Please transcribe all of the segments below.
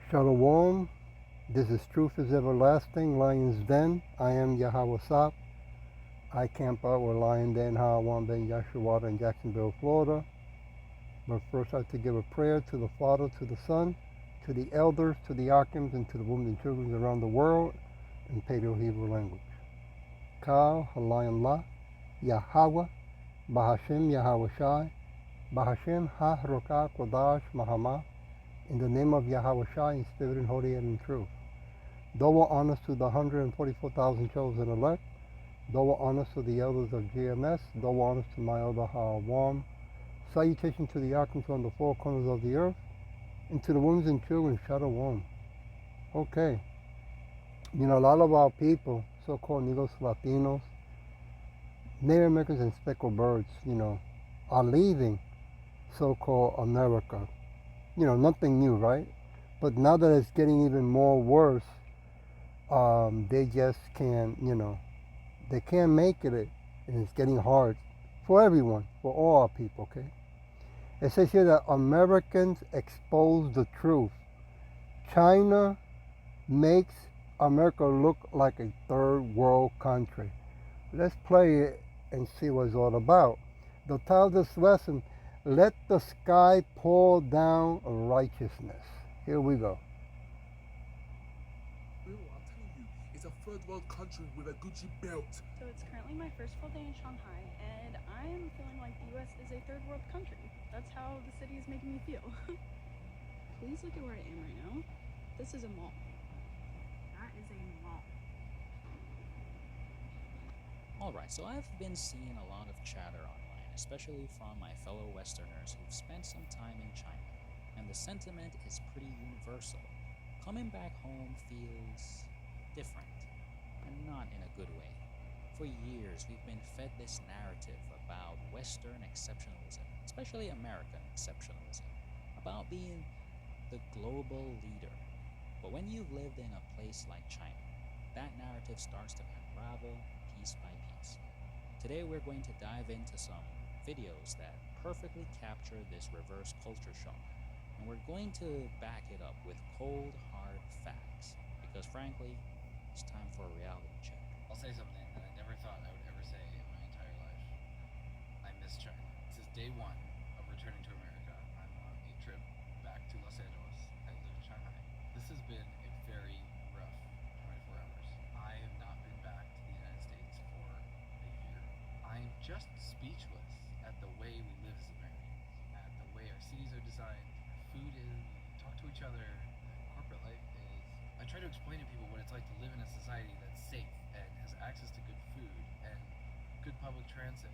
Shalom. This is Truth is Everlasting, Lion's Den. I am Yahweh Sop. I camp out with Lion Den, Hawan Ben Yashua in Jacksonville, Florida. But first I have to give a prayer to the Father, to the Son, to the elders, to the Archons, and to the women and children around the world in Paleo-Hebrew language. Ka Halayan La, Yahweh, Bahashem Yahweh Shai, Bahashem Ha Roka Kodash Mahama, in the name of Yahweh Shai, in spirit and holy and in truth. Double honors to the 144,000 chosen elect. Double honors to the elders of GMS. Double honors to my elder Hawam. Salutation to the archons on the four corners of the earth. And to the women and children, Shalom. Okay. You know, a lot of our people, so-called Negros Latinos, Native Americans and speckled birds, are leaving so-called America. Nothing new, right? But now that it's getting even more worse, they just can't, they can't make it, and it's getting hard for everyone, for all our people, okay? It says here that Americans expose the truth. China makes America look like a third world country. Let's play it and see what it's all about. The title of this lesson, Let the Sky Pour Down Righteousness. Here we go. I'm telling you, it's a third world country with a Gucci belt. So it's currently my first full day in Shanghai, and I am feeling like the US is a third world country. That's how the city is making me feel. Please look at where I am right now. This is a mall. That is a mall. Alright, so I've been seeing a lot of chatter online, especially from my fellow Westerners who've spent some time in China, and the sentiment is pretty universal. Coming back home feels different, and not in a good way. For years, we've been fed this narrative about Western exceptionalism, especially American exceptionalism, about being the global leader. But when you've lived in a place like China, that narrative starts to unravel piece by piece. Today we're going to dive into some videos that perfectly capture this reverse culture shock, and we're going to back it up with cold, hard facts, because frankly, it's time for a reality check. I'll say something that I never thought I would ever say in my entire life. I miss China. This is day one of returning to America. I'm on a trip back to Los Angeles. I live in Shanghai. This has been a very rough 24 hours. I have not been back to the United States for a year. I am just speechless at the way we live as Americans, at the way our cities are designed, our food is, we talk to each other, corporate life is. I try to explain to people what it's like to live in a society that's safe and has access to good food and good public transit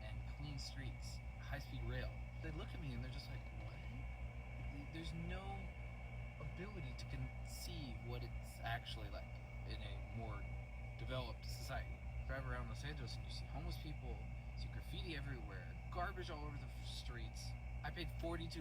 and clean streets, high-speed rail. They look at me and they're just like, what? There's no ability to conceive what it's actually like in a more developed society. Drive around Los Angeles and you see homeless people, you see graffiti everywhere, garbage all over the streets. I paid $42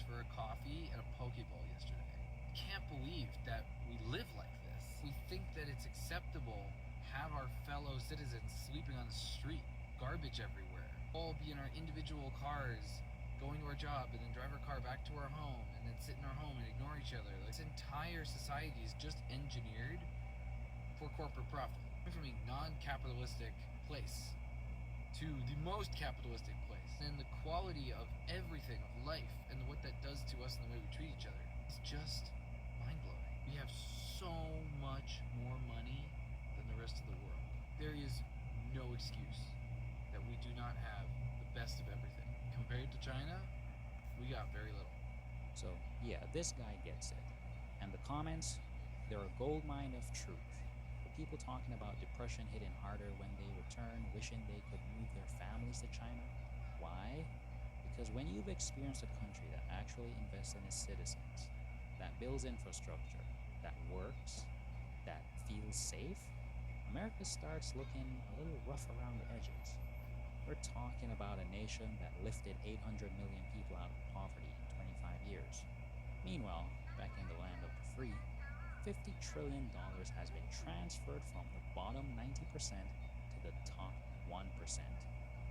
for a coffee and a poke bowl yesterday. I can't believe that we live like this. We think that it's acceptable to have our fellow citizens sleeping on the street, garbage everywhere, all be in our individual cars, going to our job and then drive our car back to our home and then sit in our home and ignore each other. Like, this entire society is just engineered for corporate profit. From a non-capitalistic place to the most capitalistic place, and the quality of everything, of life, and what that does to us and the way we treat each other, is just mind-blowing. We have so much more money than the rest of the world. There is no excuse that we do not have the best of everything. Compared to China, we got very little. So yeah, this guy gets it. And the comments, they're a goldmine of truth. People talking about depression hitting harder when they return, wishing they could move their families to China. Why? Because when you've experienced a country that actually invests in its citizens, that builds infrastructure, that works, that feels safe, America starts looking a little rough around the edges. We're talking about a nation that lifted 800 million people out of poverty in 25 years. Meanwhile, back in the land of the free, $50 trillion has been transferred from the bottom 90% to the top 1%.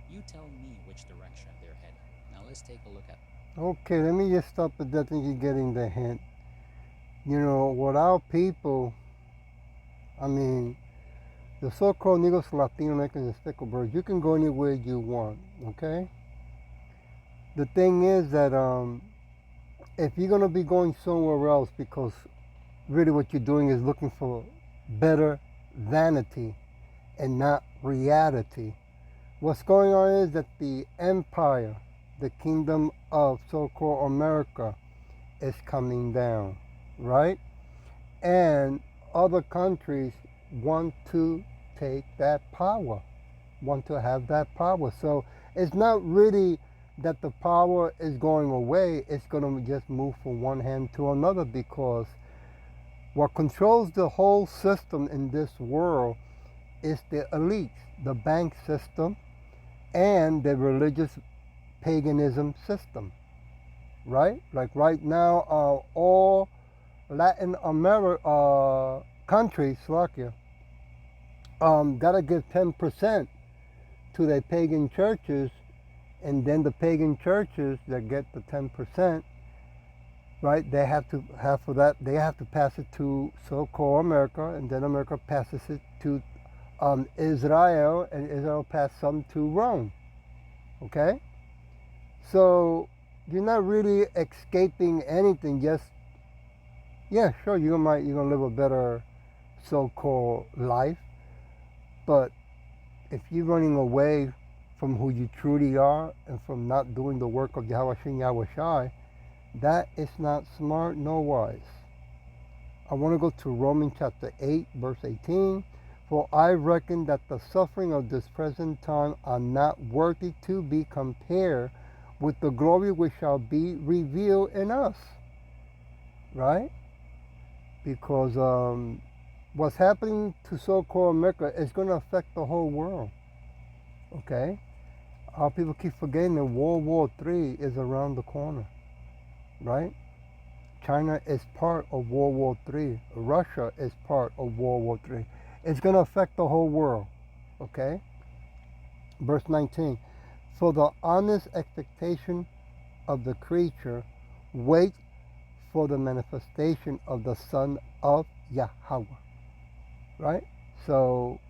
You tell me which direction they're heading. Now let's take a look at. Okay, let me just stop at that. I think you're getting the hint. You know, what our people, I mean, the so-called Negros, Latino Americans, and Sticklebirds, you can go anywhere you want, okay? The thing is that if you're going to be going somewhere else because really what you're doing is looking for better vanity and not reality, what's going on is that the empire, the kingdom of so-called America, is coming down, right? And other countries want to take that power, want to have that power. So it's not really that the power is going away, it's going to just move from one hand to another, because what controls the whole system in this world is the elites, the bank system, and the religious paganism system, right? Like right now, all Latin America countries, Slovakia, gotta give 10% to their pagan churches, and then the pagan churches that get the 10%, right? They have to have for that. They have to pass it to so-called America, and then America passes it to Israel, and Israel passes some to Rome. Okay, so you're not really escaping anything. Just yeah, sure, you're gonna live a better so-called life, but if you're running away from who you truly are and from not doing the work of Yahweh Shem Yahweh Shai, that is not smart nor wise. I want to go to Romans chapter 8, verse 18. For I reckon that the suffering of this present time are not worthy to be compared with the glory which shall be revealed in us. Right? Because what's happening to so-called America is going to affect the whole world. Okay? Our people keep forgetting that World War III is around the corner. Right? China is part of World War III. Russia is part of World War III. It's going to affect the whole world. Okay? Verse 19. For the honest expectation of the creature wait for the manifestation of the Son of Yahweh. Right? So,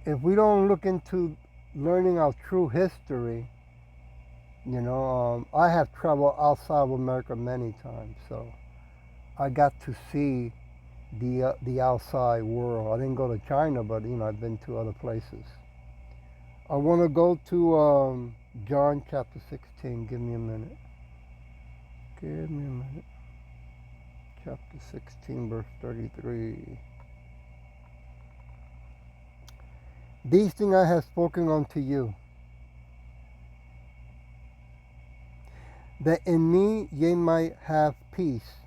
if we don't look into learning our true history, you know, I have traveled outside of America many times, so I got to see the outside world. I didn't go to China, but you know, I've been to other places. I want to go to John chapter 16. Give me a minute. Give me a minute. Chapter 16, verse 33. These things I have spoken unto you, that in me ye might have peace.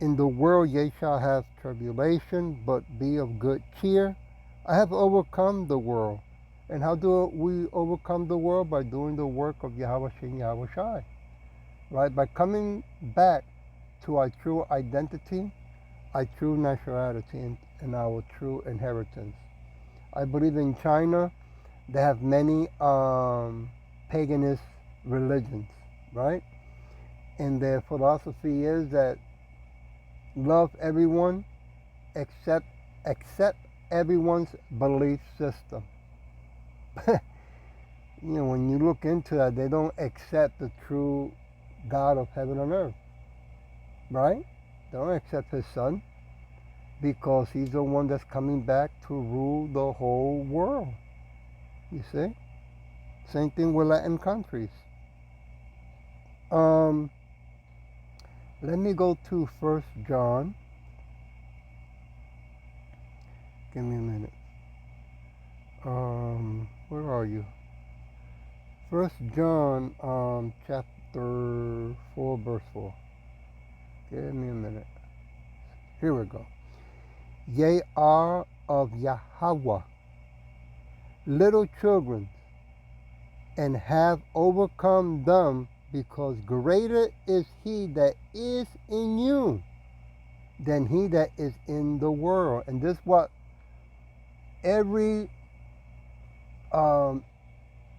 In the world ye shall have tribulation, but be of good cheer. I have overcome the world. And how do we overcome the world? By doing the work of Yahweh Shem Yahweh Shai. Right? By coming back to our true identity, our true nationality, and our true inheritance. I believe in China, they have many paganist religions, right? And their philosophy is that love everyone, accept everyone's belief system. You know, when you look into that, they don't accept the true God of heaven and earth, right? They don't accept his son, because he's the one that's coming back to rule the whole world. You see? Same thing with Latin countries. Let me go to 1 John. Give me a minute. Where are you? 1 John chapter 4, verse 4. Give me a minute. Here we go. Ye are of Yahweh, little children, and have overcome them, because greater is he that is in you than he that is in the world. And this is what every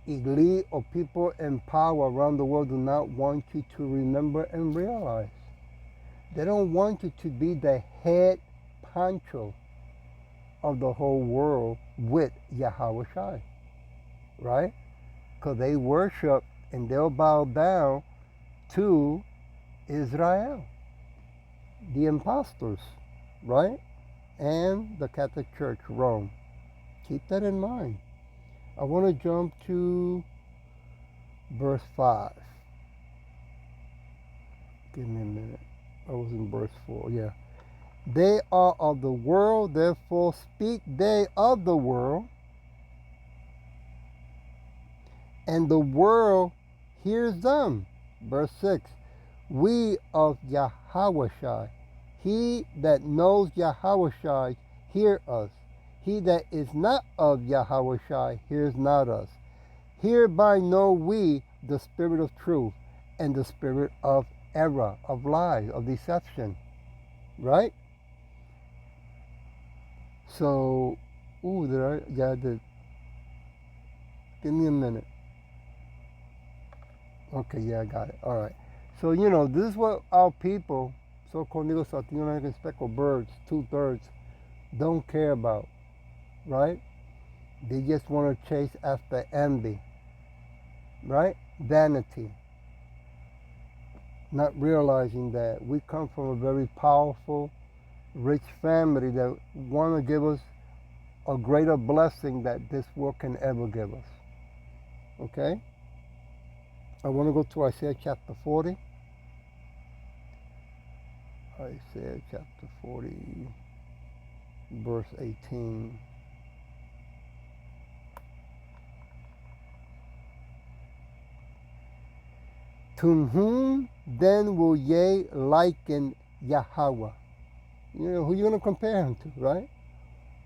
elite or people in power around the world do not want you to remember and realize. They don't want you to be the head poncho of the whole world with Yahweh Shai, right? Because they worship and they'll bow down to Israel, the impostors, right? And the Catholic Church, Rome. Keep that in mind. I want to jump to verse 5. Give me a minute. I was in verse 4, yeah. They are of the world, therefore speak they of the world, and the world hears them. Verse 6. We of Yahawashai, he that knows Yahawashai, hear us. He that is not of Yahawashai hears not us. Hereby know we the spirit of truth and the spirit of error, of lies, of deception. Right? So, yeah, I did. Give me a minute. Okay, yeah, I got it. All right. So, this is what our people, so-called Negros, Latino American speckled birds, 2/3, don't care about, right? They just want to chase after envy, right? Vanity. Not realizing that we come from a very powerful, rich family that want to give us a greater blessing that this world can ever give us. Okay? I want to go to Isaiah chapter 40. Isaiah chapter 40, verse 18. To whom then will ye liken Yahweh? Who you going to compare him to, right?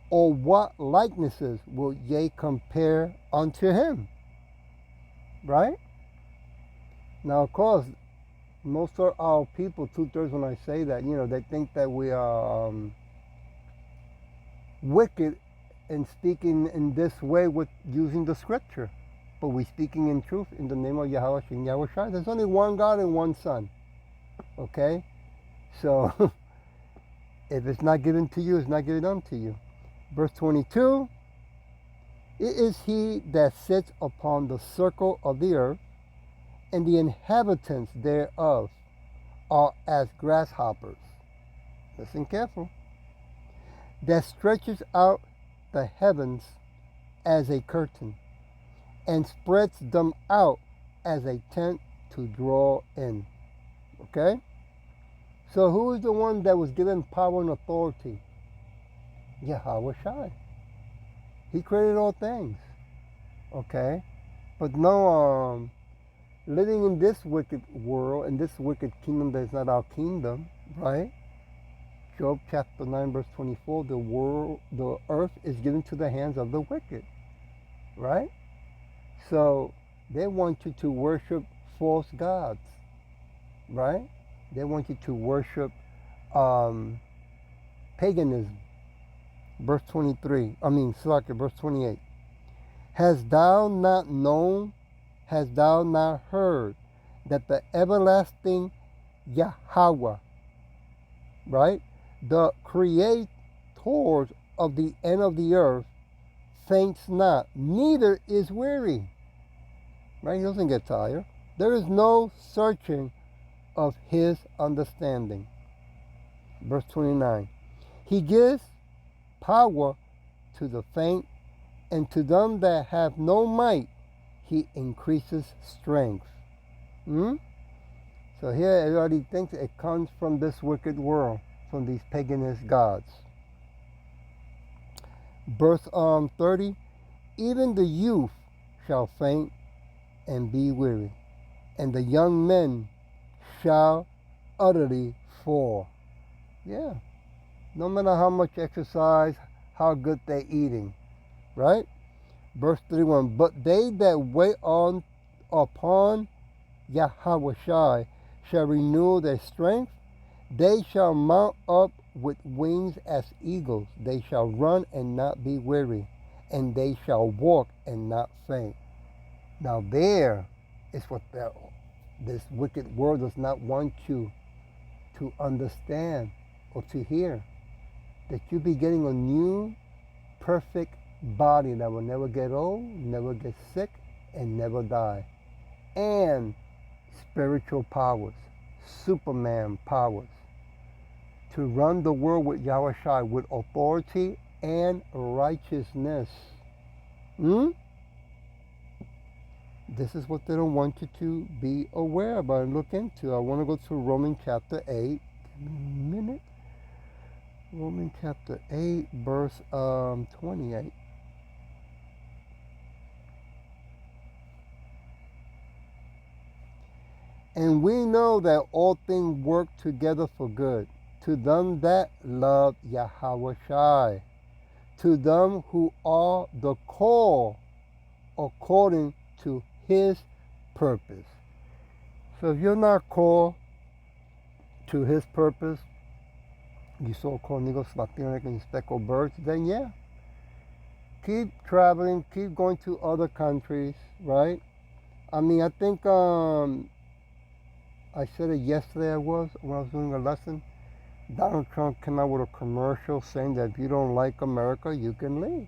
Or what likenesses will ye compare unto him? Right? Now, of course, most of our people, 2/3, when I say that, they think that we are wicked in speaking in this way with using the scripture. But we're speaking in truth in the name of Yahweh and Yahweh Shai. There's only one God and one Son. Okay? So, if it's not given to you, it's not given unto you. Verse 22, it is he that sits upon the circle of the earth, and the inhabitants thereof are as grasshoppers. Listen careful. That stretches out the heavens as a curtain, and spreads them out as a tent to draw in. Okay? So who is the one that was given power and authority? Yahweh Shai. He created all things. Okay? But no, living in this wicked world, in this wicked kingdom that is not our kingdom, right? Job chapter 9, verse 24, the earth is given to the hands of the wicked, right? So they want you to worship false gods, right? They want you to worship paganism. Verse 23, verse 28. Hast thou not known, hast thou not heard, that the everlasting Yahweh, right, the creator of the end of the earth, faints not, neither is weary. Right? He doesn't get tired. There is no searching of his understanding. Verse 29. He gives power to the faint, and to them that have no might, he increases strength. So here everybody thinks it comes from this wicked world, from these paganist gods. Verse 30. Even the youth shall faint and be weary, and the young men shall utterly fall. Yeah. No matter how much exercise, how good they're eating. Right? Verse 31. But they that wait upon Yahweh Shai shall renew their strength. They shall mount up with wings as eagles. They shall run and not be weary, and they shall walk and not faint. Now there is what this wicked world does not want you to understand or to hear that you'll be getting a new perfect body that will never get old, never get sick, and never die. And spiritual powers, Superman powers, to run the world with Yahweh Shai with authority and righteousness. This is what they don't want you to be aware about and look into. I want to go to Romans chapter 8. Give me a minute. Romans chapter 8, verse 28. And we know that all things work together for good, to them that love Yahweh Shai, to them who are the called according to his purpose. So if you're not called to his purpose, you so-called niggas, Latino, and speckled birds, then yeah, keep traveling, keep going to other countries, right? I mean, I think I said it yesterday when I was doing a lesson. Donald Trump came out with a commercial saying that if you don't like America, you can leave.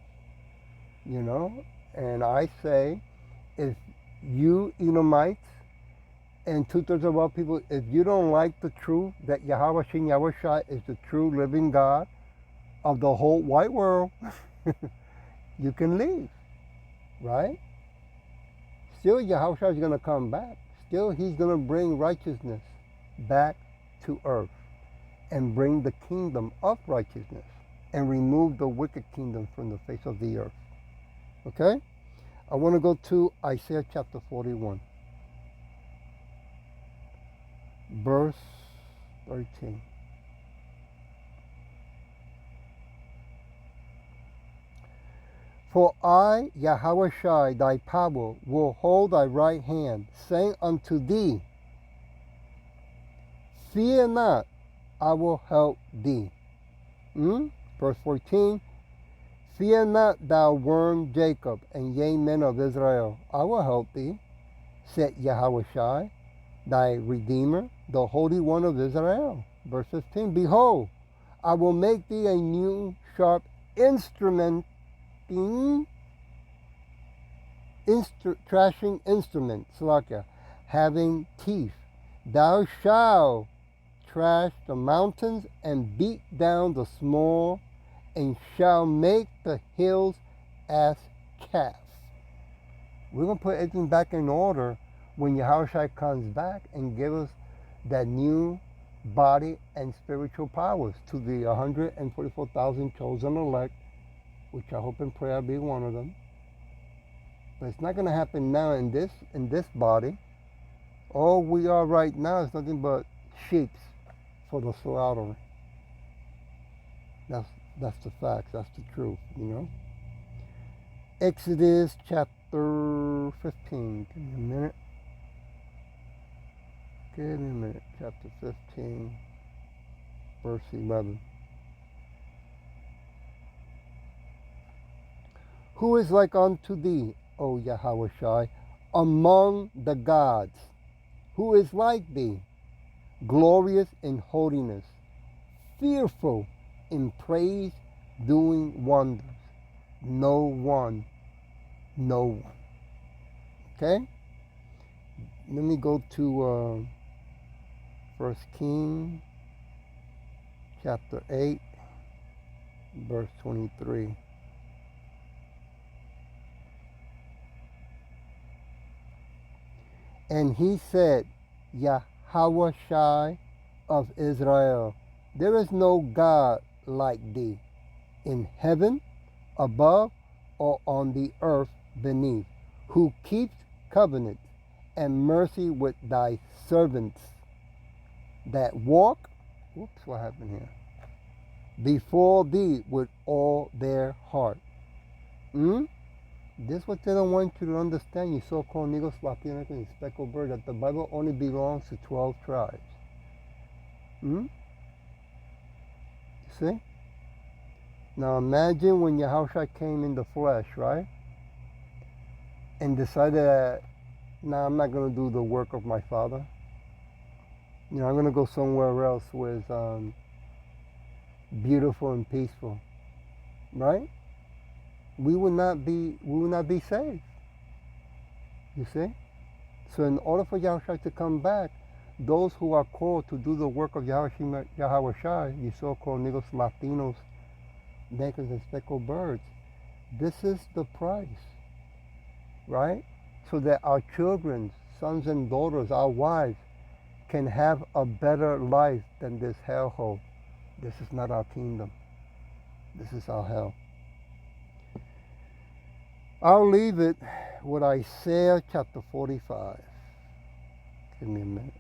You know? And I say, if you Edomites and 2/3 of our people, if you don't like the truth that Yahweh Shem Yahweh Shai is the true living God of the whole white world, you can leave. Right? Still, Yahweh Shai is going to come back. Still, he's going to bring righteousness back to earth and bring the kingdom of righteousness and remove the wicked kingdom from the face of the earth. Okay? I want to go to Isaiah chapter 41, verse 13. For I, Yahweh Shai, thy power, will hold thy right hand, saying unto thee, fear not, I will help thee. Verse 14, fear not, thou worm Jacob, and ye men of Israel, I will help thee, said Yahweh Shai, thy Redeemer, the Holy One of Israel. Verse 15, behold, I will make thee a new sharp instrument, thrashing instrument, Salakia, having teeth. Thou shalt thrash the mountains and beat down the small, and shall make the hills as calf. We're going to put everything back in order when Yahushua comes back and give us that new body and spiritual powers to the 144,000 chosen elect, which I hope and pray I'll be one of them. But it's not going to happen now in this body. All we are right now is nothing but sheep for the slaughtering. That's the facts. That's the truth, you know. Exodus chapter 15. Give me a minute. Chapter 15, verse 11. Who is like unto thee, O Yahweh Shai, among the gods? Who is like thee, glorious in holiness, fearful in praise, doing wonders? No one. Okay? Let me go to 1 Kings chapter 8, verse 23. And he said, Yahweh Shai of Israel, there is no God like thee in heaven above or on the earth beneath, who keeps covenant and mercy with thy servants that walk, what happened here? Before thee with all their heart. This is what they don't want you to understand, you so-called Negros, Latinos, and speckled bird, that the Bible only belongs to 12 tribes. You see? Now imagine when Yahushua came in the flesh, right? And decided that, I'm not going to do the work of my Father. You know, I'm going to go somewhere else where it's beautiful and peaceful, right? We will not be saved. You see? So in order for Yahushua to come back, those who are called to do the work of Yahushua, you so-called niggas, Latinos, Negroes, and speckled birds, this is the price, right? So that our children, sons and daughters, our wives, can have a better life than this hellhole. This is not our kingdom. This is our hell. I'll leave it with Isaiah chapter 45. Give me a minute.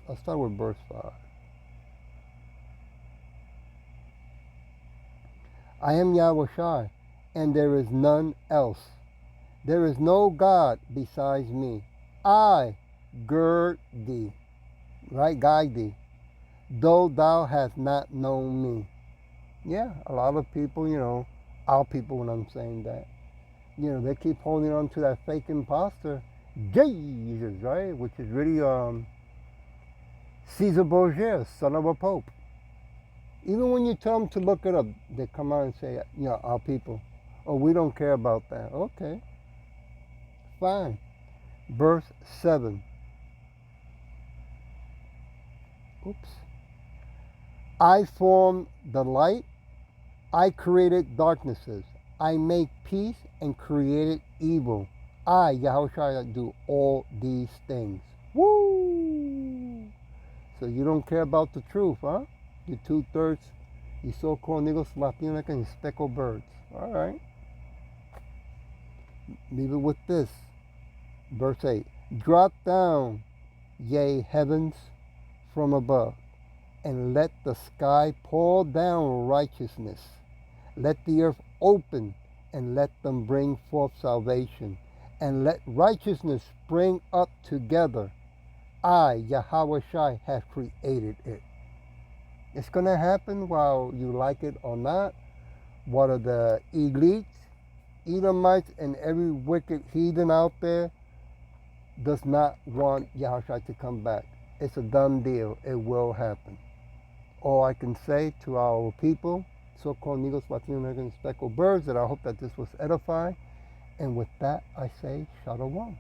I'll start with verse 5. I am Yahushua, and there is none else. There is no God besides me. I gird thee, right? Guide thee, though thou hast not known me. Yeah, a lot of people, you know, our people when I'm saying that, you know, they keep holding on to that fake imposter, Jesus, right? Which is really Caesar Borgia, son of a pope. Even when you tell them to look it up, they come out and say, you know, our people. Oh, we don't care about that. Okay, fine. Verse 7. Oops. I formed the light. I created darknesses. I make peace and created evil. I, Yahushua, do all these things. Woo! So you don't care about the truth, huh? You 2/3, you so-called niggas, Latinos, and speckled birds. All right. Leave it with this. Verse 8. Drop down, ye heavens, from above, and let the sky pour down righteousness. Let the earth open, and let them bring forth salvation, and let righteousness spring up together. I, Yahweh Shai, have created it. It's going to happen while you like it or not. What are the elites, Edomites, and every wicked heathen out there does not want Yahushua to come back. It's a done deal. It will happen. All I can say to our people, so-called Negros, Latino American, speckled birds, that I hope that this was edifying. And with that, I say Shalom.